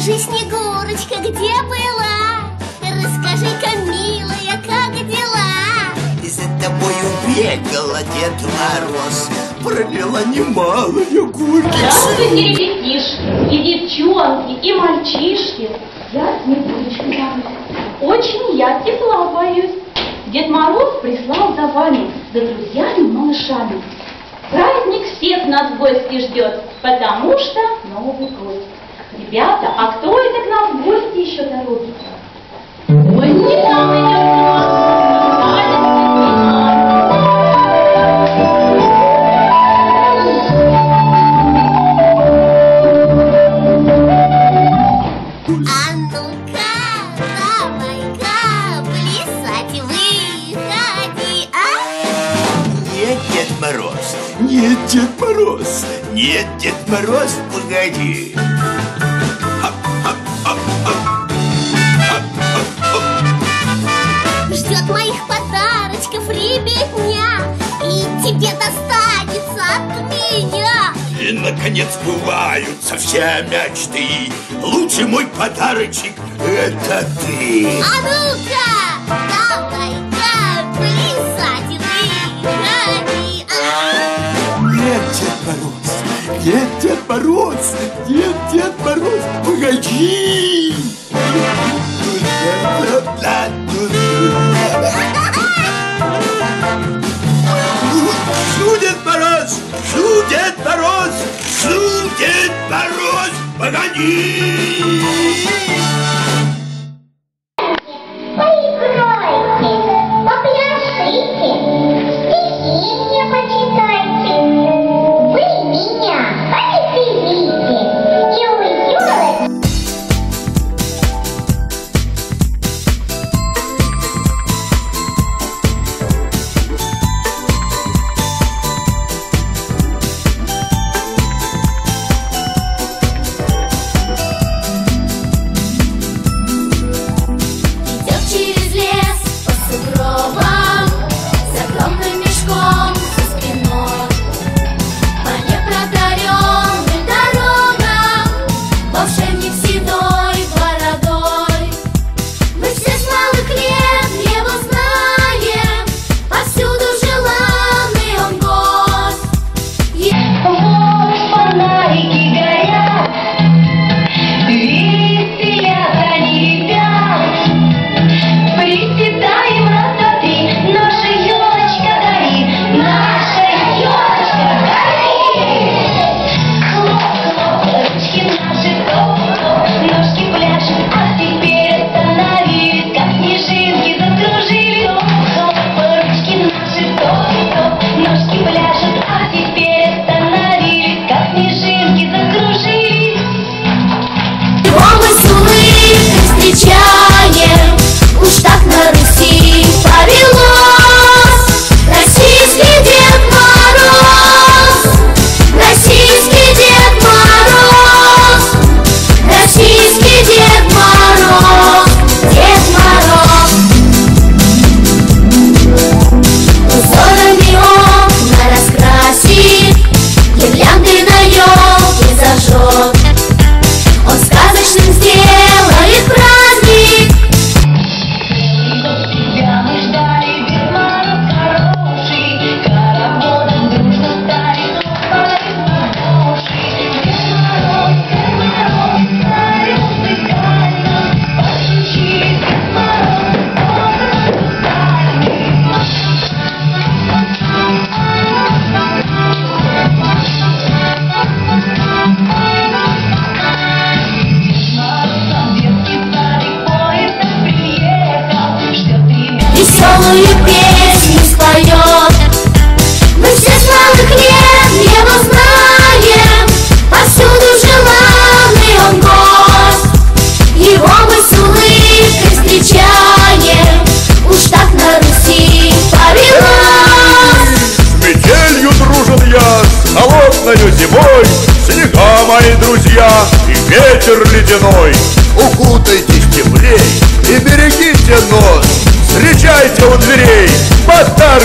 Скажи, Снегурочка, где была? Расскажи-ка, милая, как дела? И за тобою бегала Дед Мороз, провела немалые годы. Здравствуйте, ребятишки, и девчонки, и мальчишки. Я Снегурочка зовусь. Очень я тепла боюсь. Дед Мороз прислал за вами, да друзьями-малышами. Праздник всех нас в гости ждет, потому что Новый год. Ребята, а кто это к нам в гости еще торопится? Ой, не там идет А ну-ка, давай-ка, плясать выходи, а? Нет, Дед Мороз, нет, Дед Мороз, нет, Дед Мороз, погоди. Ждет моих подарочков ребятня, и тебе достанется от меня. И, наконец, сбываются все мечты. Лучший мой подарочек — это ты. А ну-ка, давай-ка, плясать выходи, а? Нет, Дед Мороз, нет, Дед Мороз, нет, Дед Мороз, погоди. Шу, Дед Мороз, шу, Дед Мороз, шу, Дед Мороз, погоди. Поиграйте, попляшите, стихи мне почитайте. Вы меня повеселите и уйдете. Идет через лес по сугробам, с огромным мешком за спиной. По непротаренным дорогам волшебник седой бородой. Мы все с малых лет его знаем, повсюду желанный он гость. Вот фонарики горят, веселят они ребят. Приседаем раз, два, три, наша елочка горит, наша елочка горит. Хлоп-хлоп, ручки наши топ-топ, ножки пляшут, а теперь остановились, как снежинки закружились. Хлоп-хлоп, ручки наши топ-топ, ножки пляшут, а теперь остановились, как снежинки закружились. Его мы с улыбкой встречаем, уж так на Руси повелось. Российский Дед Мороз, российский Дед Мороз, российский Дед Мороз, Дед Мороз. Узорами окна раскрасит, гирлянды на елке зажжет. Он сказочным сделает праздник. Тебя мы ждали, Дед Мороз хороший, хороводом дружно стали хороший. Дед Мороз, стали музыкально, подключи, Дед Мороз, Веселую песню споет. Мы все с малых лет его знаем, повсюду желанный он гость. Его мы с улыбкой встречаем, уж так на Руси повелось. С метелью дружен я, с холодною зимой, снега, мои друзья, и ветер ледяной. Укутайтесь теплей и берегите нос, встречайте у дверей подарки.